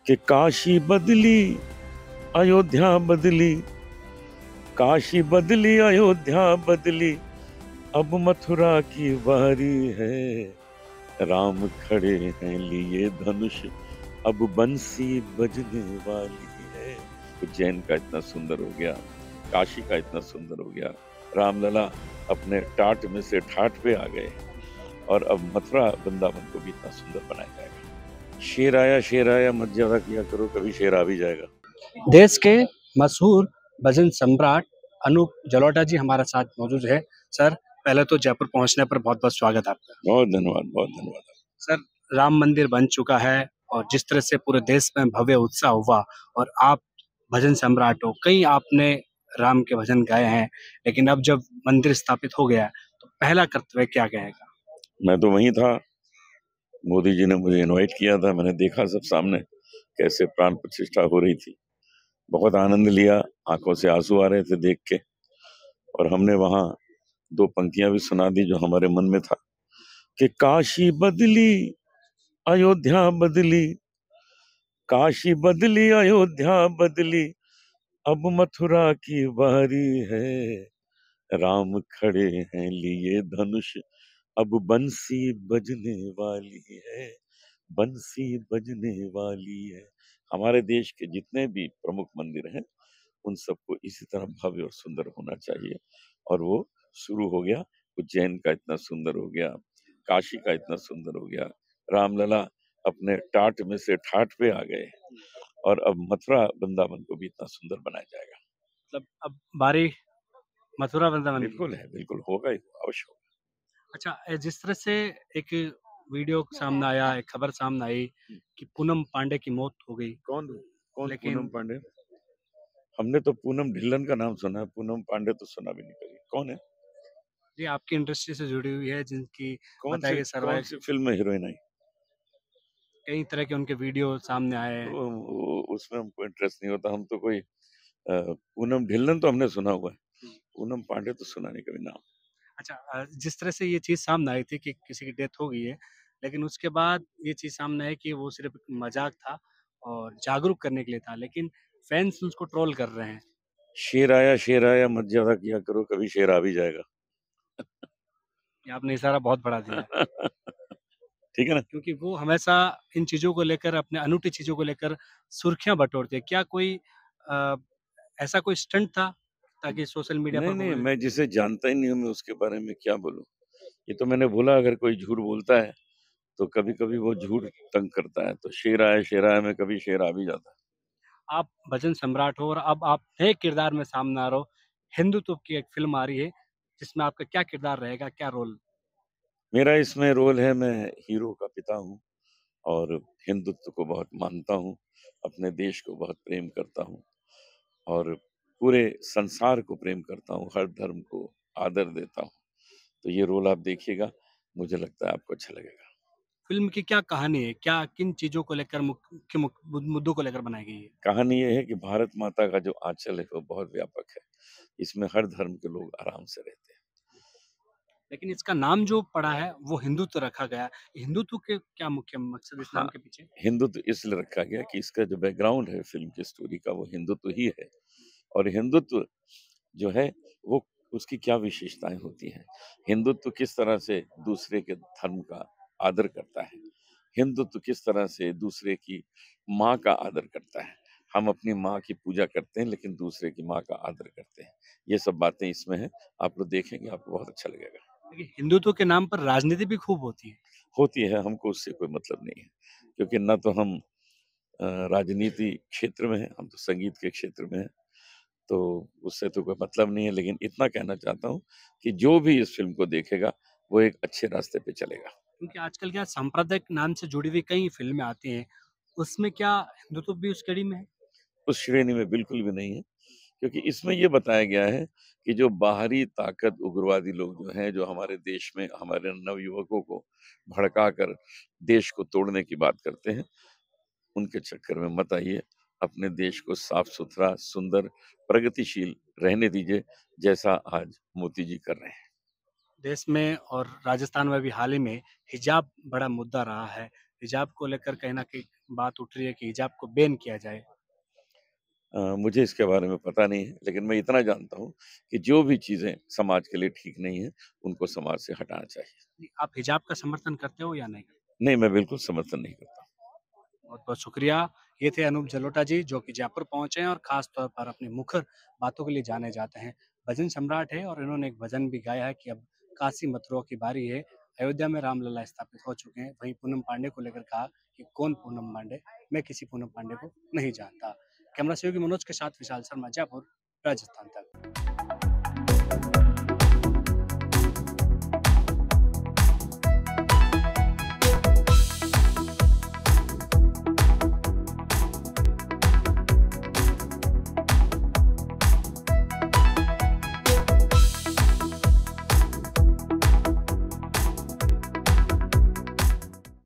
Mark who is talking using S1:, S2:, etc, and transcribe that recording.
S1: कि काशी बदली अयोध्या बदली, काशी बदली अयोध्या बदली, अब मथुरा की बारी है। राम खड़े हैं लिए धनुष, अब बंसी बजने वाली है। उज्जैन का इतना सुंदर हो गया, काशी का इतना सुंदर हो गया, रामलला अपने टाट में से ठाट पे आ गए, और अब मथुरा वृंदावन को भी इतना सुंदर बनाया जाएगा। शेर आया मत ज्यादा किया करो, कभी शेर आ भी जाएगा।
S2: देश के मशहूर भजन सम्राट अनूप जलोटा जी हमारे साथ मौजूद है। सर, पहले तो जयपुर पहुंचने पर बहुत बहुत स्वागत आपका।
S1: बहुत धन्यवाद, बहुत धन्यवाद।
S2: सर, राम मंदिर बन चुका है और जिस तरह से पूरे देश में भव्य उत्साह हुआ, और आप भजन सम्राट हो, कई आपने राम के भजन गाए हैं, लेकिन अब जब मंदिर स्थापित हो गया तो पहला कर्तव्य क्या कहेगा?
S1: मैं तो वहीं था, मोदी जी ने मुझे इनवाइट किया था, मैंने देखा सब सामने कैसे प्राण प्रतिष्ठा हो रही थी, बहुत आनंद लिया, आंखों से आंसू आ रहे थे देख के। और हमने वहां दो पंक्तियां भी सुना दी जो हमारे मन में था कि काशी बदली अयोध्या बदली, काशी बदली अयोध्या बदली, अब मथुरा की बारी है। राम खड़े हैं लिए धनुष, अब बंसी बजने वाली है, बंसी बजने वाली है। हमारे देश के जितने भी प्रमुख मंदिर हैं उन सबको इसी तरह भव्य और सुंदर होना चाहिए, और वो शुरू हो गया। उज्जैन का इतना सुंदर हो गया, काशी का इतना सुंदर हो गया, रामलला अपने टाट में से ठाट पे आ गए, और अब मथुरा वृंदावन को भी इतना सुंदर बनाया जाएगा।
S2: मतलब अब बारी मथुरा वृंदावन की।
S1: बिल्कुल है, बिल्कुल होगा ही, अवश्य होगा।
S2: अच्छा, जिस तरह से एक वीडियो सामने आया, एक खबर सामने आई कि पूनम पांडे की मौत हो गई,
S1: कौन कौन
S2: लेकिन
S1: पूनम पांडे? हमने तो पूनम ढिल्लन का नाम सुना है, पूनम पांडे तो सुना भी नहीं कभी। कौन है?
S2: ये आपकी इंडस्ट्री से जुड़ी हुई है, जिनकी बताया कि
S1: कौन
S2: सर्वाइव
S1: सी फिल्म में हीरोइन आई?
S2: कई तरह के उनके वीडियो सामने आए हैं।
S1: उसमें हमको इंटरेस्ट नहीं होता, हम तो कोई पूनम ढिल्लन तो हमने सुना हुआ है, पूनम पांडे तो सुना नहीं कभी नाम।
S2: अच्छा, जिस तरह से ये चीज सामने आई थी कि किसी की डेथ हो गई है, लेकिन उसके बाद ये चीज सामने आई कि वो सिर्फ एक मजाक था और जागरूक करने के लिए था, लेकिन फैंस उसको ट्रोल कर रहे हैं।
S1: शेर आया मत ज्यादा किया करो, कभी शेर आ भी जाएगा।
S2: ये आपने इशारा बहुत बढ़ा दिया है,
S1: ठीक है ना?
S2: क्योंकि वो हमेशा इन चीजों को लेकर, अपने अनूठी चीजों को लेकर सुर्खियां बटोरते हैं। क्या कोई अ, ऐसा कोई स्टंट था ताकि सोशल मीडिया
S1: नहीं
S2: पर
S1: नहीं,
S2: वो?
S1: मैं जिसे जानता ही नहीं हूँ मैं उसके बारे में क्या बोलूं। ये तो मैंने बोला, अगर कोई झूठ बोलता है तो कभी कभी वो झूठ तंग करता है, तो शेर आया में कभी शेर आ भी जाता है।
S2: आप भजन सम्राट हो और अब आप नए किरदार में सामने आ रहे हो। हिंदुत्व की एक फिल्म आ रही है, जिसमें आपका क्या किरदार रहेगा, क्या रोल?
S1: मेरा इसमें रोल है, मैं हीरो का पिता हूँ, और हिंदुत्व को बहुत मानता हूँ, अपने देश को बहुत प्रेम करता हूँ, और पूरे संसार को प्रेम करता हूँ, हर धर्म को आदर देता हूँ। तो ये रोल आप देखिएगा, मुझे लगता है आपको अच्छा लगेगा।
S2: फिल्म की क्या कहानी है? क्या किन चीजों को लेकर, मुख्य मुद्दों को लेकर बनाई गई है?
S1: कहानी ये है कि भारत माता का जो आंचल है वो बहुत व्यापक है, इसमें हर धर्म के लोग आराम से रहते हैं।
S2: लेकिन इसका नाम जो पड़ा है वो हिंदुत्व रखा गया है। हिंदुत्व के क्या मुख्य मकसद इस नाम
S1: हाँ,
S2: के पीछे?
S1: हिंदुत्व इसलिए रखा गया कि इसका जो बैकग्राउंड है फिल्म की स्टोरी का वो हिंदुत्व ही है, और हिंदुत्व जो है वो उसकी क्या विशेषताएं होती हैं, हिंदुत्व किस तरह से दूसरे के धर्म का आदर करता है, हिंदुत्व किस तरह से दूसरे की माँ का आदर करता है। हम अपनी माँ की पूजा करते हैं लेकिन दूसरे की माँ का आदर करते हैं। ये सब बातें इसमें हैं, आप लोग देखेंगे आपको बहुत अच्छा लगेगा।
S2: देखिए, हिंदुत्व के नाम पर राजनीति भी खूब होती है।
S1: होती है, हमको उससे कोई मतलब नहीं है, क्योंकि न तो हम राजनीति क्षेत्र में हैं, हम तो संगीत के क्षेत्र में हैं, तो उससे तो कोई मतलब नहीं है। लेकिन इतना कहना चाहता हूँ कि जो भी इस फिल्म को देखेगा वो एक अच्छे रास्ते पे चलेगा।
S2: क्योंकि आजकल क्या सांप्रदायिक नाम से जुड़ी हुई कई फिल्में आती हैं, उसमें क्या हिंदुत्व भी उस कड़ी में है?
S1: उस श्रेणी में बिल्कुल भी नहीं है, क्योंकि इसमें ये बताया गया है कि जो बाहरी ताकत उग्रवादी लोग जो हैं, जो हमारे देश में हमारे नवयुवकों को भड़काकर देश को तोड़ने की बात करते हैं, उनके चक्कर में मत आइए। अपने देश को साफ-सुथरा, सुंदर, प्रगतिशील रहने दीजिए, जैसा आज मोदी जी कर रहे हैं।
S2: देश में और राजस्थान में भी हाल ही में हिजाब बड़ा मुद्दा रहा है। हिजाब को लेकर कहीं न कहीं बात उठ रही है कि हिजाब को बैन किया जाए।
S1: मुझे इसके बारे में पता नहीं है, लेकिन मैं इतना जानता हूँ कि जो भी चीज़ें समाज के लिए ठीक नहीं है, उनको समाज से हटाना चाहिए।
S2: आप हिजाब का समर्थन करते हो या नहीं?
S1: नहीं, मैं बिल्कुल समर्थन नहीं करता।
S2: बहुत-बहुत शुक्रिया। ये थे अनूप जलोटा जी जो कि जयपुर पहुँचे हैं और ख़ास तौर पर अपनी मुखर बातों के लिए जाने जाते हैं। भजन सम्राट है और इन्होंने एक भजन भी गाया है कि अब काशी मथुरा की बारी है। अयोध्या में रामलला स्थापित हो चुके हैं। वहीं पूनम पांडे को लेकर कहा कि कौन पूनम पांडे? मैं किसी पूनम पांडे को नहीं जानता। कैमरा सहयोगी मनोज के साथ विशाल शर्मा, जयपुर, राजस्थान तक।